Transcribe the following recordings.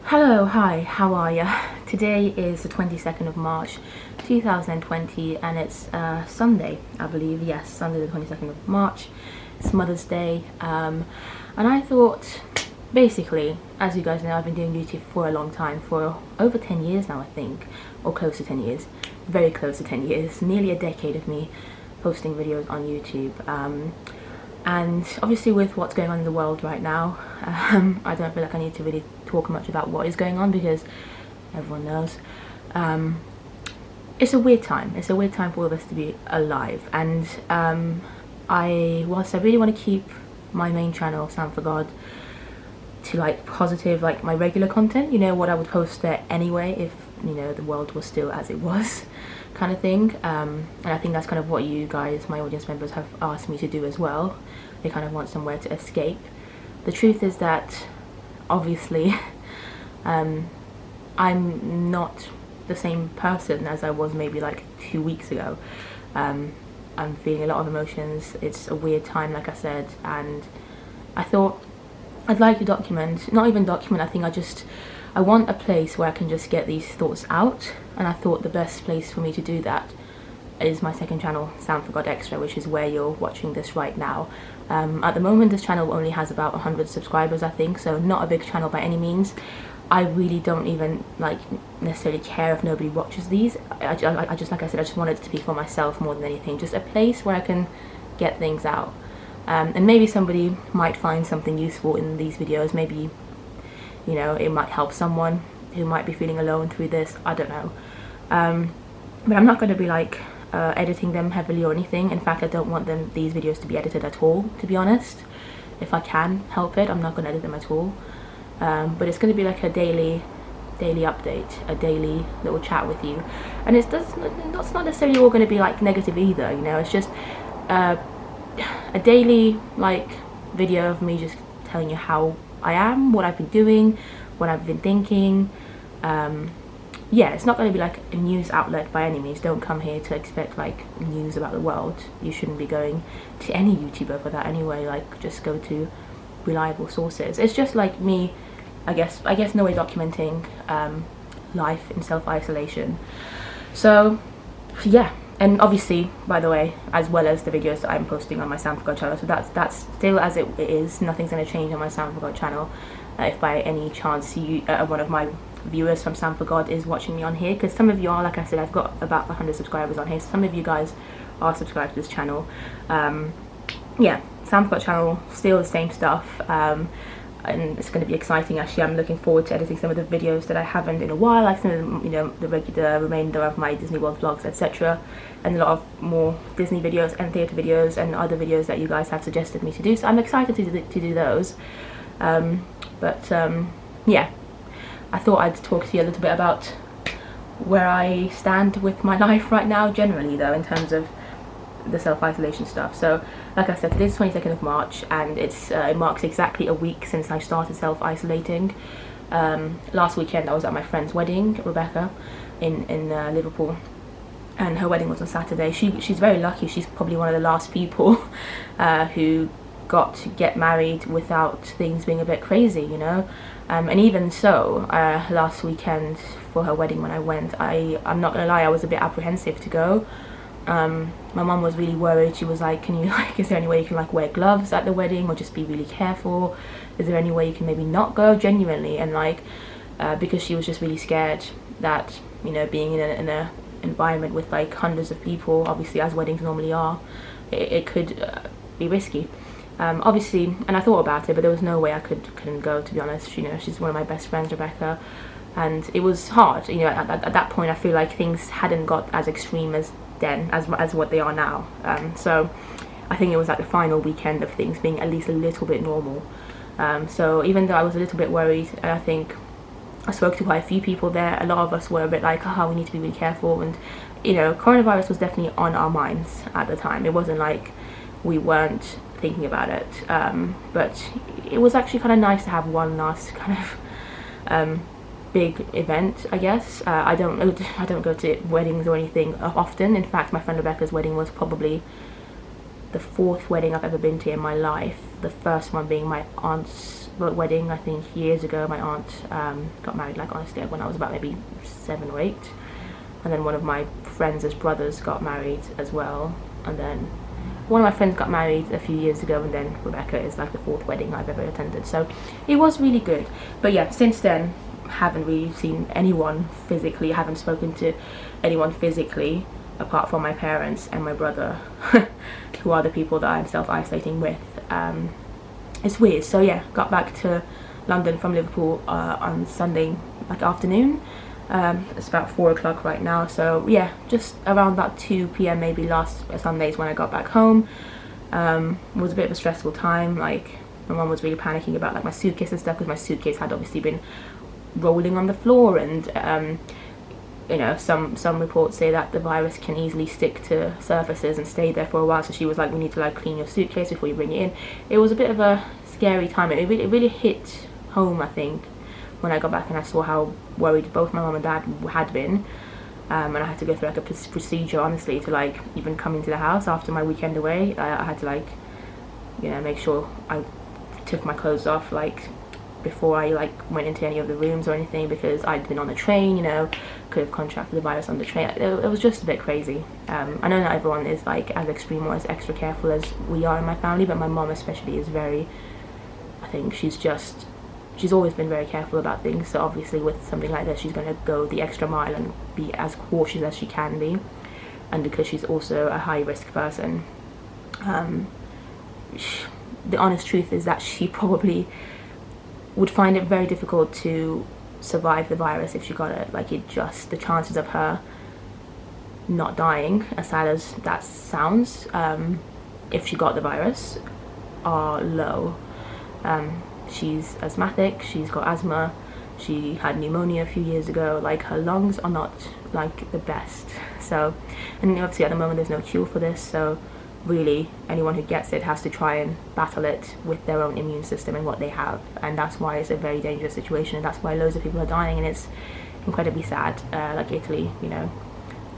Hello, hi, how are you? Today is the 22nd of March 2020 and it's Sunday, I believe. Yes, Sunday the 22nd of March. It's Mother's Day. And I thought, basically, as you guys know, I've been doing YouTube for a long time, for over 10 years now, I think, or close to 10 years, very close to 10 years, nearly a decade of me posting videos on YouTube. And obviously with what's going on in the world right now, I don't feel like I need to really talk much about what is going on because everyone knows. It's a weird time. It's a weird time for all of us to be alive. And whilst I really want to keep my main channel, Sound for God, to like positive, like my regular content, you know, what I would post there anyway if, you know, the world was still as it was, kind of thing. And I think that's kind of what you guys, my audience members, have asked me to do as well. They kind of want somewhere to escape. The truth is that obviously I'm not the same person as I was maybe like 2 weeks ago. I'm feeling a lot of emotions. It's a weird time, like I said, and I thought I'd like to document, not even document, I think I want a place where I can just get these thoughts out, and I thought the best place for me to do that is my second channel, Sound for God Extra, which is where you're watching this right now. At the moment this channel only has about 100 subscribers, I think, so not a big channel by any means. I really don't even like necessarily care if nobody watches these. I just, like I said, I just wanted it to be for myself more than anything, just a place where I can get things out. And maybe somebody might find something useful in these videos. Maybe, you know, it might help someone who might be feeling alone through this. I don't know. But I'm not going to be like editing them heavily or anything. In fact, I don't want these videos to be edited at all, to be honest. If I can help it, I'm not going to edit them at all. But it's going to be like a daily update, a daily little chat with you. And it's not necessarily all going to be like negative either, you know. It's just a daily like video of me just telling you how I am, what I've been doing, what I've been thinking. Yeah, it's not going to be like a news outlet by any means. Don't come here to expect like news about the world. You shouldn't be going to any YouTuber for that anyway. Like, just go to reliable sources. It's just like me, I guess no way documenting life in self-isolation. So yeah. And obviously, by the way, as well as the videos that I'm posting on my Sound for God channel, so that's still as it is. Nothing's going to change on my Sound for God channel. If by any chance you, one of my viewers from Sound for God is watching me on here, because some of you are, like I said, I've got about 100 subscribers on here, so some of you guys are subscribed to this channel. Yeah, Sound for God channel, still the same stuff. And it's going to be exciting. Actually, I'm looking forward to editing some of the videos that I haven't in a while, like some of the, you know, the remainder of my Disney World vlogs, etc., and a lot of more Disney videos and theatre videos and other videos that you guys have suggested me to do. So I'm excited to do those. Yeah, I thought I'd talk to you a little bit about where I stand with my life right now, generally though, in terms of the self-isolation stuff. So like I said, today's 22nd of March and it marks exactly a week since I started self-isolating. Last weekend I was at my friend's wedding, Rebecca, in Liverpool, and her wedding was on Saturday. She's very lucky. She's probably one of the last people who got to get married without things being a bit crazy, you know. And even so, last weekend for her wedding when I went, I'm not gonna lie, I was a bit apprehensive to go. My mum was really worried. She was like, can you, like, is there any way you can like wear gloves at the wedding or just be really careful? Is there any way you can maybe not go, genuinely? And like, because she was just really scared that, you know, being in a environment with like hundreds of people, obviously as weddings normally are, it could be risky. Obviously, and I thought about it, but there was no way I couldn't go, to be honest. You know, she's one of my best friends, Rebecca, and it was hard. You know, at that point I feel like things hadn't got as extreme as then as what they are now. So I think it was like the final weekend of things being at least a little bit normal. So even though I was a little bit worried, and I think I spoke to quite a few people there, a lot of us were a bit like, we need to be really careful. And you know, coronavirus was definitely on our minds at the time. It wasn't like we weren't thinking about it, but it was actually kind of nice to have one last kind of big event, I guess. I don't go to weddings or anything often. In fact, my friend Rebecca's wedding was probably the 4th wedding I've ever been to in my life. The first one being my aunt's wedding, I think years ago. My aunt got married, like honestly, when I was about maybe 7 or 8. And then one of my friends' brothers got married as well. And then one of my friends got married a few years ago, and then Rebecca is like the 4th wedding I've ever attended. So it was really good. But yeah, since then, haven't really seen anyone physically, haven't spoken to anyone physically apart from my parents and my brother, who are the people that I'm self-isolating with. It's weird. So yeah, got back to London from Liverpool on Sunday like afternoon. It's about 4 o'clock right now, so yeah, just around about 2 p.m. maybe last Sundays when I got back home. It was a bit of a stressful time. Like, my mum was really panicking about like my suitcase and stuff, because my suitcase had obviously been rolling on the floor, and you know, some reports say that the virus can easily stick to surfaces and stay there for a while. So she was like, we need to like clean your suitcase before you bring it in. It was a bit of a scary time. It really hit home, I think, when I got back and I saw how worried both my mum and dad had been. And I had to go through like a procedure, honestly, to like even come into the house after my weekend away. I had to like, you know, make sure I took my clothes off like before I like went into any of the rooms or anything, because I'd been on the train, you know, could have contracted the virus on the train. It was just a bit crazy. I know not everyone is like as extreme or as extra careful as we are in my family, but my mom especially is very, I think she's always been very careful about things. So obviously with something like this, she's going to go the extra mile and be as cautious as she can be. And because she's also a high risk person, the honest truth is that she probably would find it very difficult to survive the virus if she got it. Like, the chances of her not dying, as sad as that sounds, if she got the virus, are low. She's asthmatic, she's got asthma, she had pneumonia a few years ago. Like, her lungs are not like the best. So, and obviously at the moment there's no cure for this, so really anyone who gets it has to try and battle it with their own immune system and what they have. And that's why it's a very dangerous situation, and that's why loads of people are dying, and it's incredibly sad. Like Italy, you know,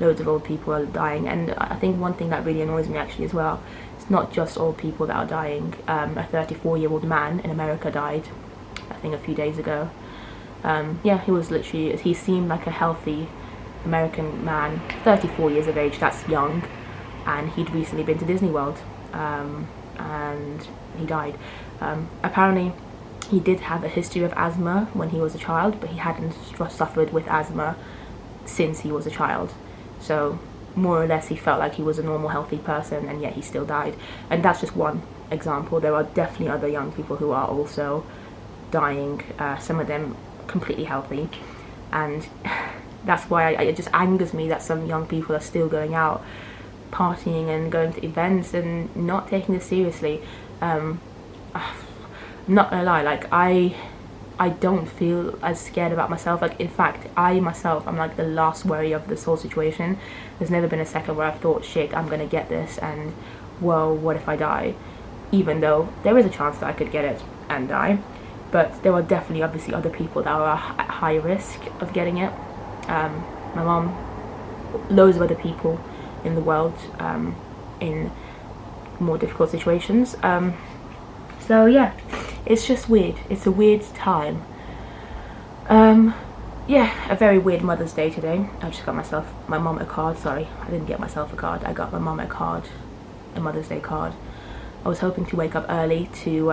loads of old people are dying. And I think one thing that really annoys me actually as well, it's not just old people that are dying. A 34-year-old man in America died, I think a few days ago. Yeah, he seemed like a healthy American man, 34 years of age, that's young, and he'd recently been to Disney World, and he died. Apparently he did have a history of asthma when he was a child, but he hadn't suffered with asthma since he was a child. So more or less he felt like he was a normal healthy person, and yet he still died. And that's just one example. There are definitely other young people who are also dying, some of them completely healthy. And that's why it just angers me that some young people are still going out partying and going to events and not taking this seriously. I'm not gonna lie, like I don't feel as scared about myself. Like, in fact, I'm like the last worry of this whole situation. There's never been a second where I've thought, shit, I'm gonna get this, and well, what if I die? Even though there is a chance that I could get it and die, but there are definitely obviously other people that are at high risk of getting it. My mom, loads of other people in the world, in more difficult situations. So yeah, it's just weird. It's a weird time. Yeah, a very weird Mother's Day today. I just got my mom a card. Sorry, I didn't get myself a card. I got my mom a card, a Mother's Day card. I was hoping to wake up early to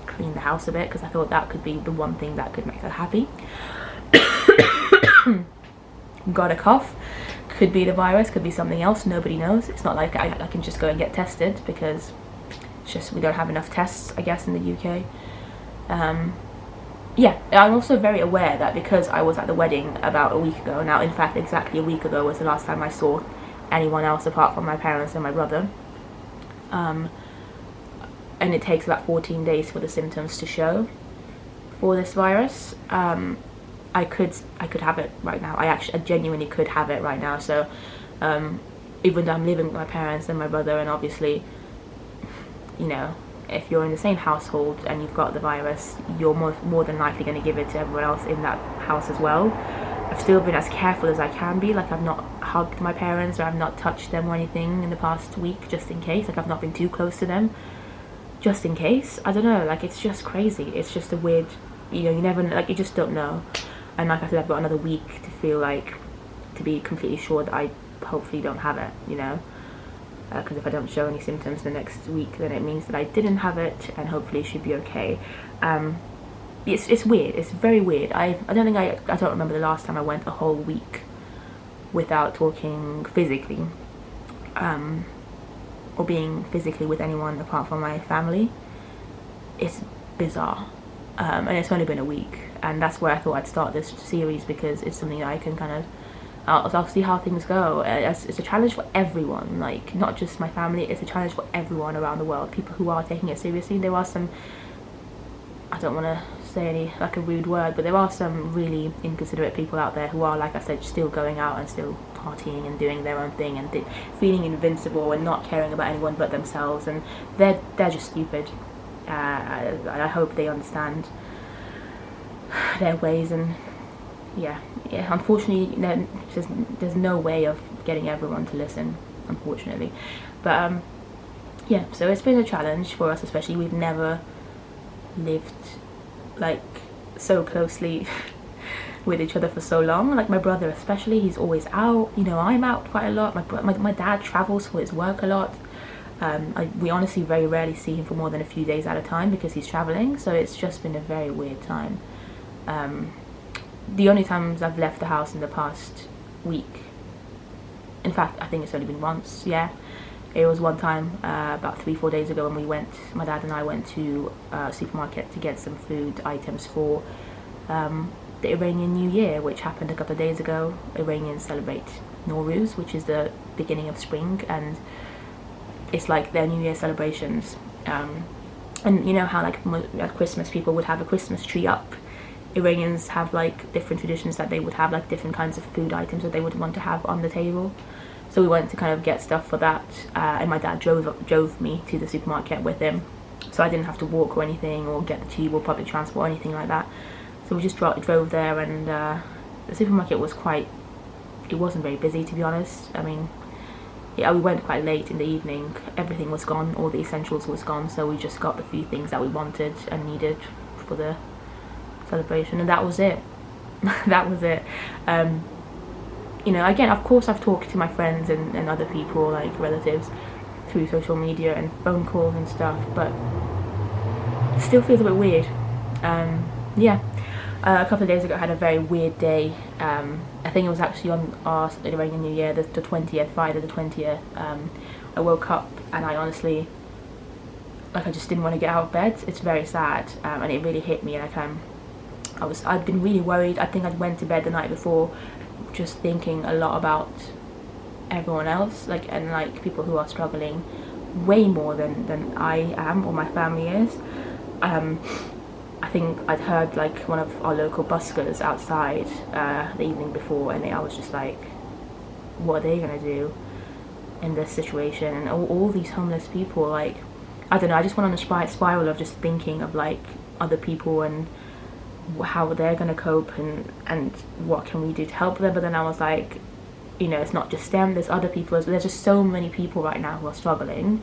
clean the house a bit, because I thought that could be the one thing that could make her happy. Got a cough. Could be the virus, could be something else, nobody knows. It's not like I can just go and get tested, because it's just we don't have enough tests, I guess, in the UK. Yeah, I'm also very aware that because I was at the wedding about a week ago now, in fact exactly a week ago was the last time I saw anyone else apart from my parents and my brother, and it takes about 14 days for the symptoms to show for this virus. I could have it right now. I genuinely could have it right now. So even though I'm living with my parents and my brother, and obviously, you know, if you're in the same household and you've got the virus, you're more than likely going to give it to everyone else in that house as well. I've still been as careful as I can be. Like, I've not hugged my parents, or I've not touched them or anything in the past week, just in case. Like, I've not been too close to them. just in case. I don't know, like it's just crazy. It's just a weird, you know, you never, like you just don't know. And like I said, I've got another week to feel like, to be completely sure that I hopefully don't have it, you know, because if I don't show any symptoms the next week, then it means that I didn't have it, and hopefully it should be okay. It's weird. It's very weird. I don't remember the last time I went a whole week without talking physically, or being physically with anyone apart from my family. It's bizarre, and it's only been a week, and that's where I thought I'd start this series, because it's something that I can kind of, I'll see how things go. It's a challenge for everyone, like not just my family. It's a challenge for everyone around the world, people who are taking it seriously. There are some, I don't want to say any like a rude word, but there are some really inconsiderate people out there who are, like I said, still going out and still partying and doing their own thing and feeling invincible and not caring about anyone but themselves, and they're just stupid. I hope they understand their ways, and yeah, unfortunately there's no way of getting everyone to listen, unfortunately. But yeah, so it's been a challenge for us, especially. We've never lived like so closely with each other for so long. Like my brother especially, he's always out, you know, I'm out quite a lot. My dad travels for his work a lot. We honestly very rarely see him for more than a few days at a time because he's traveling, so it's just been a very weird time. The only times I've left the house in the past week, in fact I think it's only been once, yeah. It was one time about 3-4 days ago when my dad and I went to a supermarket to get some food items for the Iranian New Year, which happened a couple of days ago. Iranians celebrate Nowruz, which is the beginning of spring, and it's like their New Year celebrations. And you know how like at Christmas people would have a Christmas tree up. Iranians have like different traditions that they would have like different kinds of food items that they would want to have on the table. So we went to kind of get stuff for that, and my dad drove me to the supermarket with him, so I didn't have to walk or anything, or get the tube or public transport or anything like that. So we just drove there, and the supermarket was it wasn't very busy, to be honest. I mean, yeah, we went quite late in the evening. Everything was gone, all the essentials was gone, so we just got the few things that we wanted and needed for the celebration, and that was it. That was it. You know, again, of course I've talked to my friends and other people, like relatives, through social media and phone calls and stuff, but it still feels a bit weird. Yeah, a couple of days ago I had a very weird day. I think it was actually on our Iranian New Year, the 20th, Friday the 20th. I woke up and I honestly, like I just didn't want to get out of bed. It's very sad, and it really hit me. Like I'd been really worried. I think I'd went to bed the night before just thinking a lot about everyone else, like, and like people who are struggling way more than I am or my family is. I think I'd heard like one of our local buskers outside the evening before, and I was just like, what are they gonna do in this situation? And all these homeless people, like, I don't know, I just went on a spiral of just thinking of like other people and how they're gonna cope and what can we do to help them. But then I was like, you know, it's not just them, there's other people, there's just so many people right now who are struggling,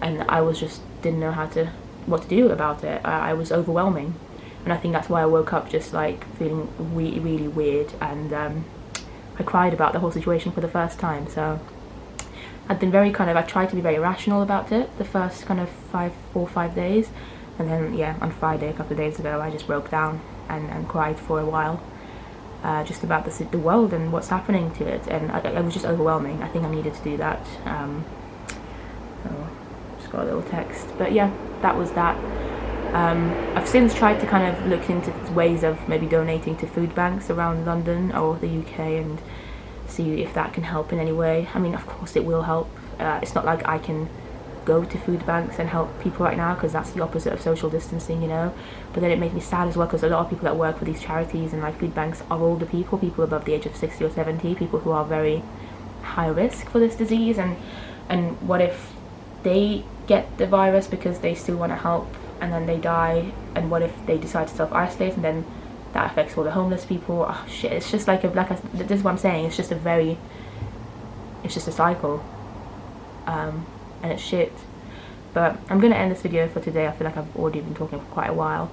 and I was just didn't know what to do about it. I was overwhelming, and I think that's why I woke up just like feeling really weird, and I cried about the whole situation for the first time. So I'd been I tried to be very rational about it the first kind of 4 or 5 days, and then yeah, on Friday a couple of days ago I just broke down and cried for a while, just about the world and what's happening to it, and it was just overwhelming. I think I needed to do that. So just got a little text, but yeah, that was that. I've since tried to kind of look into ways of maybe donating to food banks around London or the UK and see if that can help in any way. I mean, of course it will help. It's not like I can go to food banks and help people right now, because that's the opposite of social distancing, you know. But then it makes me sad as well, because a lot of people that work for these charities and like food banks are older people above the age of 60 or 70, people who are very high risk for this disease, and what if they get the virus because they still want to help and then they die, and what if they decide to self-isolate and then that affects all the homeless people? Oh shit, it's just like this is what I'm saying, it's just a cycle, and it's shit. But I'm gonna end this video for today. I feel like I've already been talking for quite a while.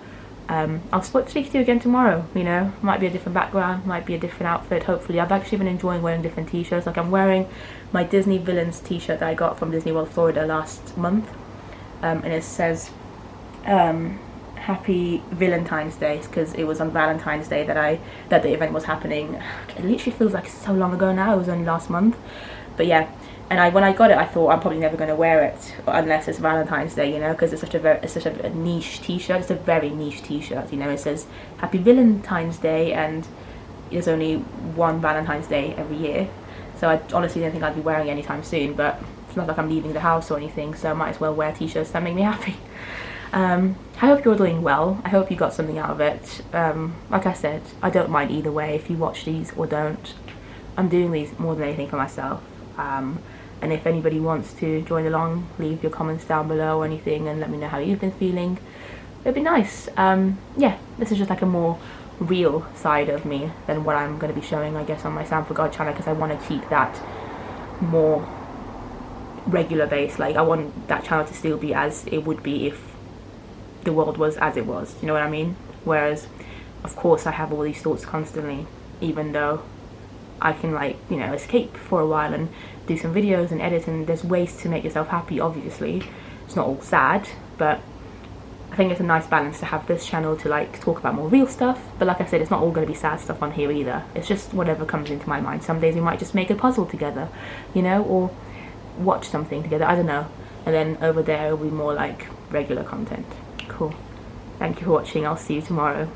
I'll speak to you again tomorrow, you know. Might be a different background, might be a different outfit, hopefully. I've actually been enjoying wearing different t-shirts. Like I'm wearing my Disney Villains t-shirt that I got from Disney World Florida last month, and it says Happy Valentine's Day, because it was on Valentine's Day that the event was happening. It literally feels like so long ago now. It was only last month, but yeah. And when I got it, I thought I'm probably never going to wear it unless it's Valentine's Day, you know, because it's such a niche t-shirt. It's a very niche t-shirt, you know. It says Happy Valentine's Day, and there's only one Valentine's Day every year. So I honestly didn't think I'd be wearing it anytime soon, but it's not like I'm leaving the house or anything, so I might as well wear t-shirts that make me happy. I hope you're doing well. I hope you got something out of it. Like I said, I don't mind either way if you watch these or don't. I'm doing these more than anything for myself. And if anybody wants to join along, leave your comments down below or anything and let me know how you've been feeling. It'd be nice. Yeah, this is just like a more real side of me than what I'm going to be showing, I guess, on my Sam for God channel, because I want to keep that more regular base. Like, I want that channel to still be as it would be if the world was as it was, you know what I mean? Whereas, of course, I have all these thoughts constantly, even though I can, like, you know, escape for a while and do some videos and edit, and there's ways to make yourself happy. Obviously it's not all sad, but I think it's a nice balance to have this channel to like talk about more real stuff, but like I said, it's not all going to be sad stuff on here either. It's just whatever comes into my mind. Some days we might just make a puzzle together, you know, or watch something together, I don't know, and then over there it'll be more like regular content. Cool. Thank you for watching. I'll see you tomorrow.